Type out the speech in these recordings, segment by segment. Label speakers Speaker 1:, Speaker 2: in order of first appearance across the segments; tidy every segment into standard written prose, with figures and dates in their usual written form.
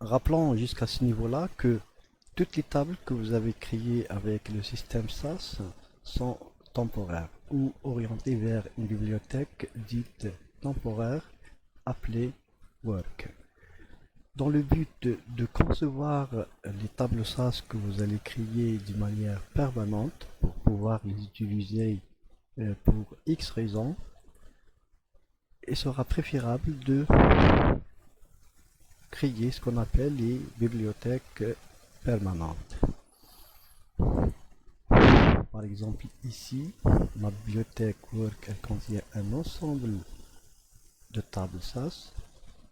Speaker 1: Rappelons jusqu'à ce niveau-là que toutes les tables que vous avez créées avec le système SAS sont temporaires ou orientées vers une bibliothèque dite temporaire appelée Work. Dans le but de concevoir les tables SAS que vous allez créer d'une manière permanente pour pouvoir les utiliser pour X raisons, il sera préférable de créer ce qu'on appelle les bibliothèques permanentes. Par exemple, ici, ma bibliothèque Work elle contient un ensemble de tables SAS,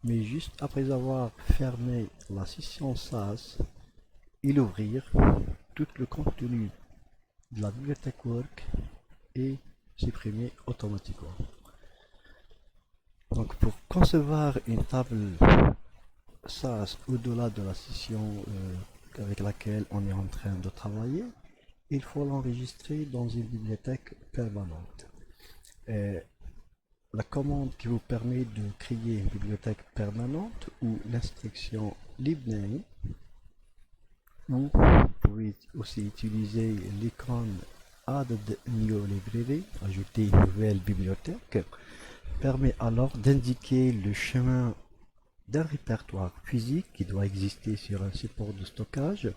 Speaker 1: mais juste après avoir fermé la session SAS et l'ouvrir, tout le contenu de la bibliothèque Work est supprimé automatiquement. Donc pour concevoir une table SAS au-delà de la session avec laquelle on est en train de travailler, il faut l'enregistrer dans une bibliothèque permanente. Et la commande qui vous permet de créer une bibliothèque permanente ou l'instruction libname, ou vous pouvez aussi utiliser l'icône Add New Library, ajouter une nouvelle bibliothèque, permet alors d'indiquer le chemin d'un répertoire physique qui doit exister sur un support de stockage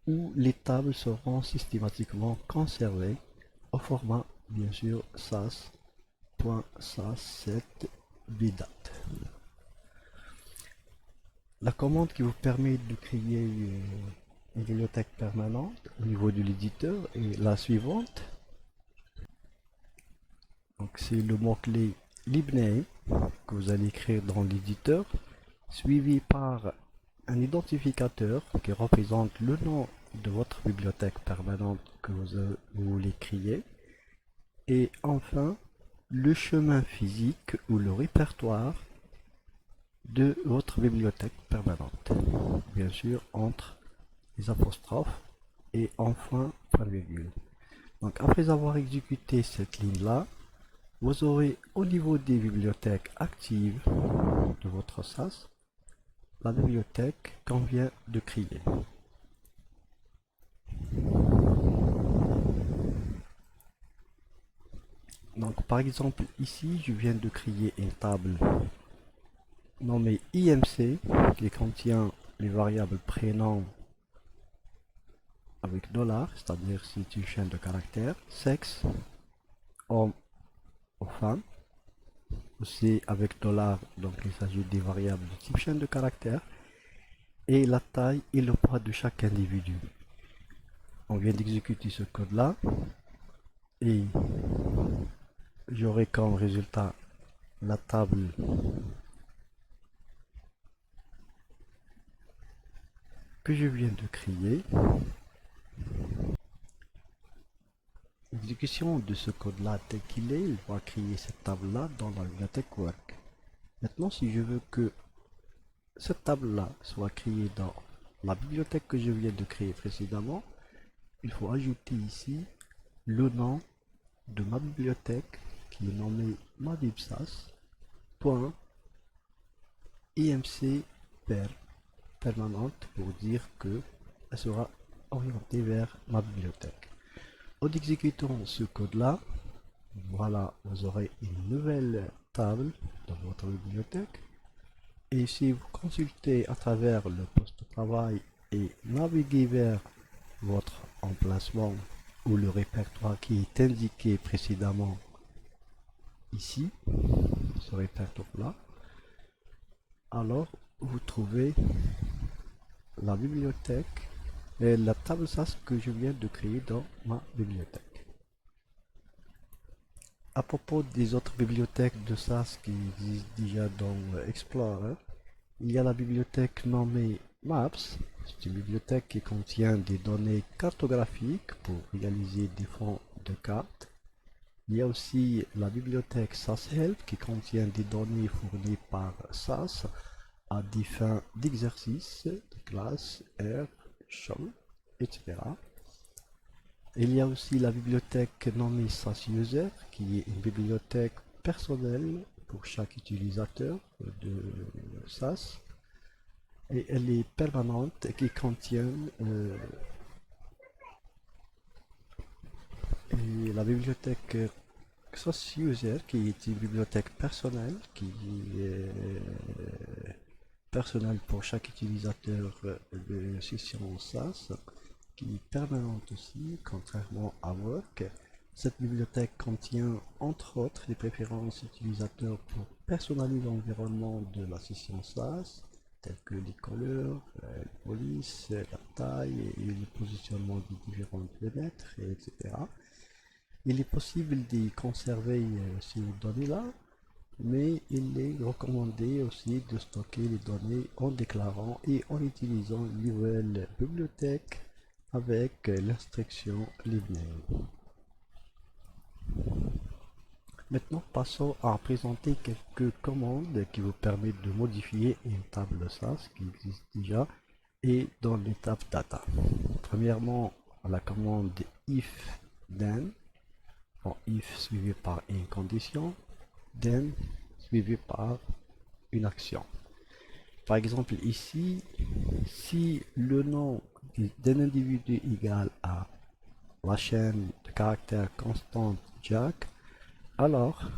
Speaker 1: où les tables seront systématiquement conservées au format bien sûr sas.sas7 bidat. La commande qui vous permet de créer une bibliothèque permanente au niveau de l'éditeur est la suivante. Donc c'est le mot-clé libname que vous allez écrire dans l'éditeur, suivi par un identificateur qui représente le nom de votre bibliothèque permanente que vous voulez créer, et enfin le chemin physique ou le répertoire de votre bibliothèque permanente, bien sûr entre les apostrophes et enfin point virgule. Donc après avoir exécuté cette ligne là, vous aurez au niveau des bibliothèques actives de votre SAS la bibliothèque qu'on vient de créer. Donc par exemple ici je viens de créer une table nommée IMC qui contient les variables prénom avec $, c'est-à-dire c'est une chaîne de caractères, sexe, homme ou femme, aussi avec $, donc il s'agit des variables de type chaîne de caractères, et la taille et le poids de chaque individu. On vient d'exécuter ce code là et j'aurai comme résultat la table que je viens de créer. L'exécution de ce code là tel qu'il est, il va créer cette table là dans la bibliothèque Work. Maintenant si je veux que cette table là soit créée dans la bibliothèque que je viens de créer précédemment, il faut ajouter ici le nom de ma bibliothèque qui est nommée mabibsas.imc permanente pour dire que elle sera orientée vers ma bibliothèque. En exécutant ce code là, voilà, vous aurez une nouvelle table dans votre bibliothèque. Et si vous consultez à travers le poste de travail et naviguez vers votre emplacement ou le répertoire qui est indiqué précédemment ici, ce répertoire-là, alors vous trouvez la bibliothèque et la table SAS que je viens de créer dans ma bibliothèque. À propos des autres bibliothèques de SAS qui existent déjà dans Explorer, il y a la bibliothèque nommée Maps. C'est une bibliothèque qui contient des données cartographiques pour réaliser des fonds de cartes. Il y a aussi la bibliothèque SAS-Help qui contient des données fournies par SAS à des fins d'exercice, de classe, R, champ, etc. Il y a aussi la bibliothèque nommée SAS User qui est une bibliothèque personnelle pour chaque utilisateur de SAS. et elle est permanente qui contient et la bibliothèque Source User qui est une bibliothèque personnelle qui est personnelle pour chaque utilisateur de session SaaS qui est permanente aussi, contrairement à Work. Cette bibliothèque contient entre autres les préférences utilisateurs pour personnaliser l'environnement de la session SaaS, tels que les couleurs, les polices, la taille et le positionnement des différentes fenêtres, etc. Il est possible de conserver ces données-là, mais il est recommandé aussi de stocker les données en déclarant et en utilisant une nouvelle bibliothèque avec l'instruction leave name. Maintenant, passons à présenter quelques commandes qui vous permettent de modifier une table SAS qui existe déjà et dans l'étape data. Premièrement, la commande if then, if suivi par une condition, then suivi par une action. Par exemple, ici, si le nom d'un individu égale à la chaîne de caractères constante Jack, alors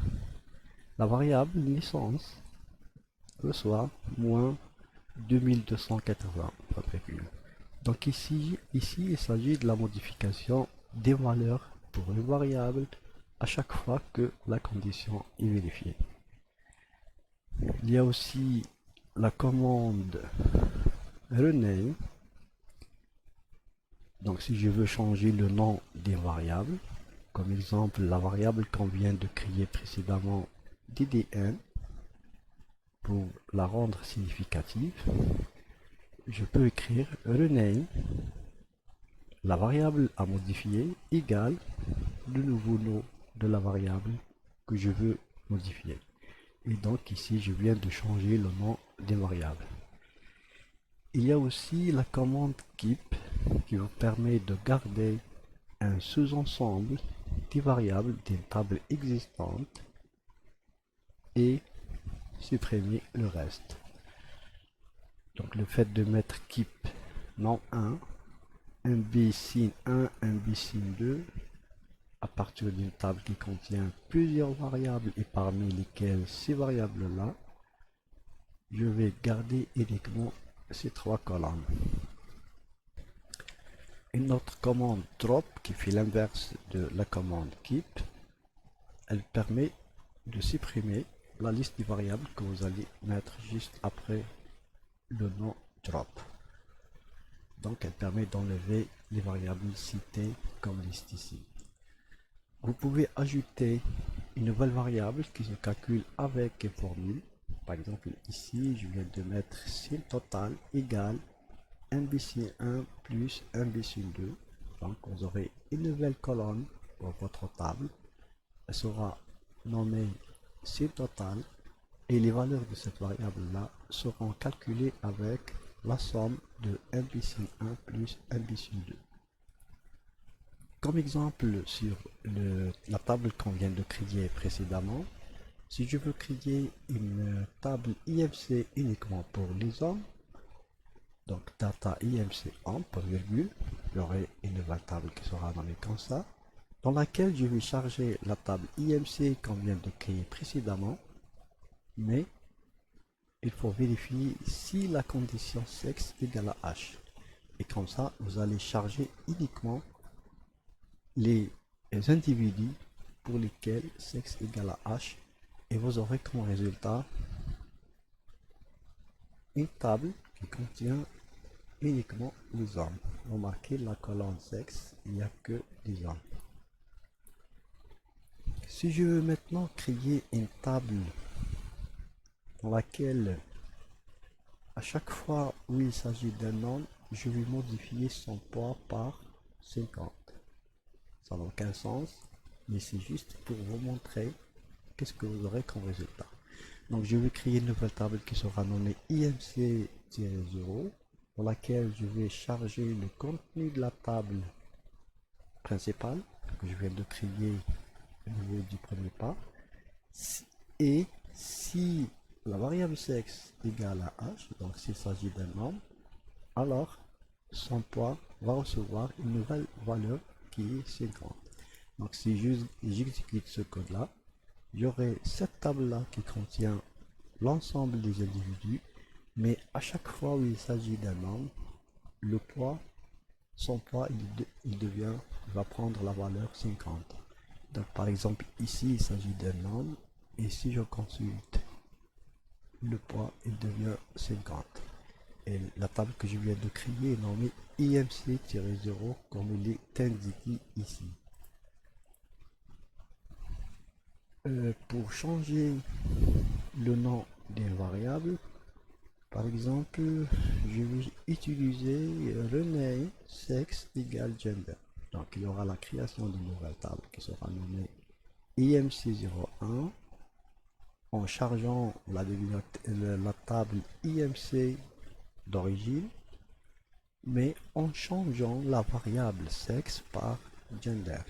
Speaker 1: la variable naissance reçoit moins 2280. Donc ici, il s'agit de la modification des valeurs pour une variable à chaque fois que la condition est vérifiée. Il y a aussi la commande rename. Donc si je veux changer le nom des variables, comme exemple la variable qu'on vient de créer précédemment ddn, pour la rendre significative, je peux écrire rename, la variable à modifier, égale le nouveau nom de la variable que je veux modifier. Et donc ici, je viens de changer le nom des variables. Il y a aussi la commande keep qui vous permet de garder un sous-ensemble des variables d'une table existante et supprimer le reste. Donc le fait de mettre keep nom 1, mbsin 1, mbsin 2 à partir d'une table qui contient plusieurs variables et parmi lesquelles ces variables-là, je vais garder uniquement ces trois colonnes. Une autre commande drop qui fait l'inverse de la commande keep, elle permet de supprimer la liste des variables que vous allez mettre juste après le nom drop. Donc elle permet d'enlever les variables citées comme liste ici. Vous pouvez ajouter une nouvelle variable qui se calcule avec une formule. Par exemple ici je viens de mettre sin total égale mbc1 plus mbc2. Donc vous aurez une nouvelle colonne pour votre table. Elle sera nommée sin total et les valeurs de cette variable là seront calculées avec la somme de mbc1 plus mbc2. Comme exemple sur la table qu'on vient de créer précédemment, si je veux créer une table IMC uniquement pour les hommes, donc data IMC homme, pour virgule, j'aurai une nouvelle table qui sera nommée comme ça, dans laquelle je vais charger la table IMC qu'on vient de créer précédemment, mais il faut vérifier si la condition sexe égale à H. Et comme ça, vous allez charger uniquement les individus pour lesquels sexe égale à H et vous aurez comme résultat une table qui contient uniquement les hommes. Remarquez la colonne sexe, il n'y a que des hommes. Si je veux maintenant créer une table dans laquelle à chaque fois où il s'agit d'un nom, je vais modifier son poids par 50. Ça n'a aucun sens, mais c'est juste pour vous montrer qu'est-ce que vous aurez comme résultat. Donc je vais créer une nouvelle table qui sera nommée IMC-0, dans laquelle je vais charger le contenu de la table principale que je viens de créer au niveau du premier pas. Et si la variable sexe égale à h, donc s'il s'agit d'un homme, alors son poids va recevoir une nouvelle valeur qui est 50. Donc si j'exécute ce code-là, j'aurai cette table-là qui contient l'ensemble des individus, mais à chaque fois où il s'agit d'un homme, le poids, son poids, il va prendre la valeur 50. Donc par exemple, ici, il s'agit d'un homme, et si je consulte le poids, il devient 50. Et la table que je viens de créer est nommée IMC-0 comme il est indiqué ici. Pour changer le nom des variables, par exemple, je vais utiliser rename sexe égale gender. Donc il y aura la création d'une nouvelle table qui sera nommée IMC01 en chargeant la table IMC d'origine, mais en changeant la variable sexe par gender.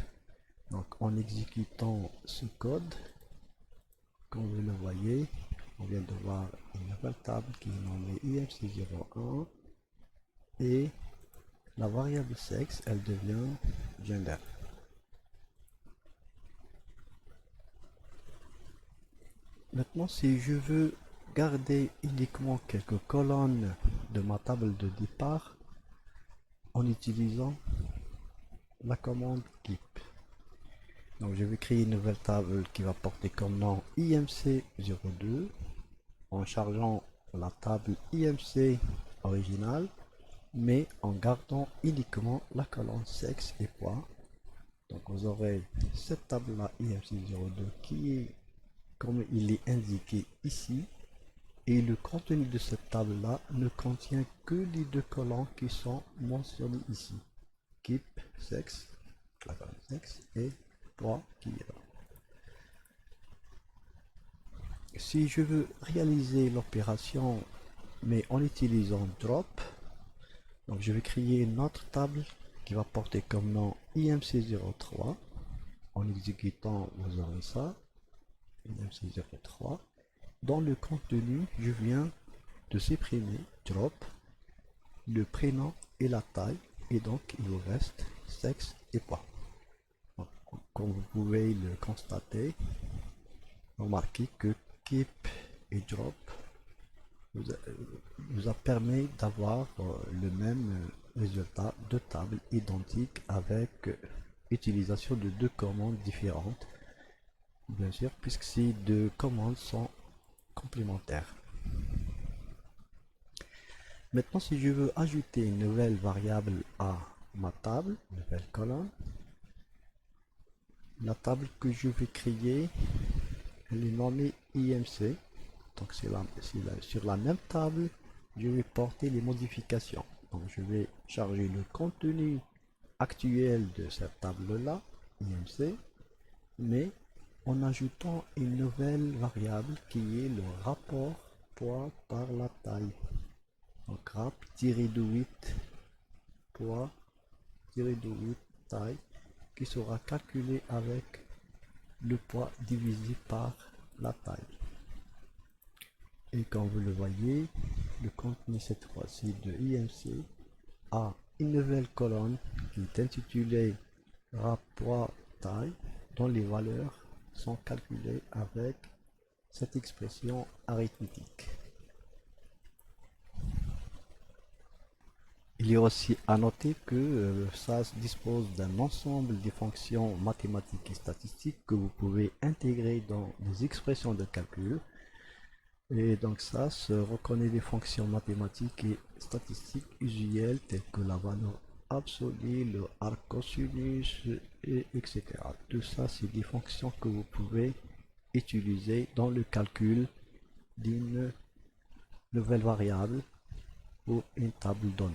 Speaker 1: Donc en exécutant ce code, comme vous le voyez, on vient de voir une nouvelle table qui est nommée IMC01 et la variable sexe, elle devient gender. Maintenant, si je veux garder uniquement quelques colonnes de ma table de départ en utilisant la commande keep. Donc je vais créer une nouvelle table qui va porter comme nom IMC02 en chargeant la table IMC originale, mais en gardant uniquement la colonne sexe et poids. Donc vous aurez cette table là IMC02 qui est comme il est indiqué ici, et le contenu de cette table là ne contient que les deux colonnes qui sont mentionnés ici, keep sexe, la colonne sexe, et poids qui est là. Si je veux réaliser l'opération mais en utilisant drop, donc je vais créer une autre table qui va porter comme nom IMC03. En exécutant, vous aurez ça, IMC03. Dans le contenu, je viens de supprimer drop, le prénom et la taille, et donc il vous reste sexe et poids. Donc, comme vous pouvez le constater, remarquez que keep et drop nous a permis d'avoir le même résultat de tables identiques avec utilisation de deux commandes différentes, bien sûr, puisque ces deux commandes sont complémentaires. Maintenant, si je veux ajouter une nouvelle variable à ma table, nouvelle colonne, la table que je vais créer, elle est nommée IMC. Donc sur la même table, je vais porter les modifications. Donc je vais charger le contenu actuel de cette table-là, IMC, mais en ajoutant une nouvelle variable qui est le rapport poids par la taille. Donc rap-8 poids-8 taille qui sera calculé avec le poids divisé par la taille. Et comme vous le voyez, le contenu cette fois-ci de IMC a une nouvelle colonne qui est intitulée rapport taille, dont les valeurs sont calculées avec cette expression arithmétique. Il est aussi à noter que SAS dispose d'un ensemble de fonctions mathématiques et statistiques que vous pouvez intégrer dans les expressions de calcul. Et donc SAS reconnaît des fonctions mathématiques et statistiques usuelles telles que la valeur absolue, le arc cosinus, etc. Tout ça, c'est des fonctions que vous pouvez utiliser dans le calcul d'une nouvelle variable ou une table donnée.